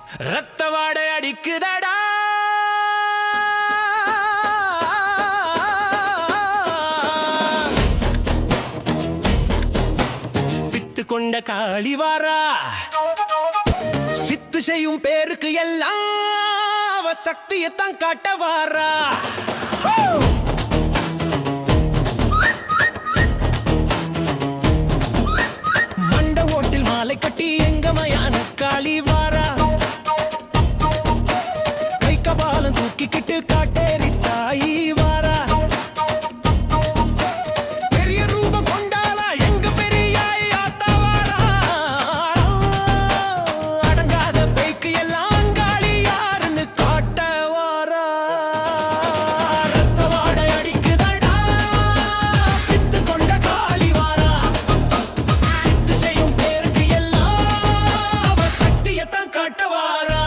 ரத்த வாடை அடிக்குதடா பித்து கொண்ட காளிவாரா சித்து செய்யும் பேருக்கு எல்லாம் அவ சக்தியத்தான் காட்டவாரா மண்ட ஓட்டில் மாலை கட்டி எங்க மயான காளிவாரா கை கபாலம் தூக்கிக்கிட்டு காட்டேரி தாயி வாரா பெரிய ரூபம் கொண்டாளா எங்க பெரியாய் ஆத்தவாரா அடங்காத பேய்க்கு எல்லாம் காளி யாருன்னு காட்ட வாரா ரத்த வாடை அடிக்குதடா பித்து கொண்ட காளி வாரா சித்து செய்யும் பேருக்கு எல்லாம் அவ சக்தியத்தான் காட்ட வாரா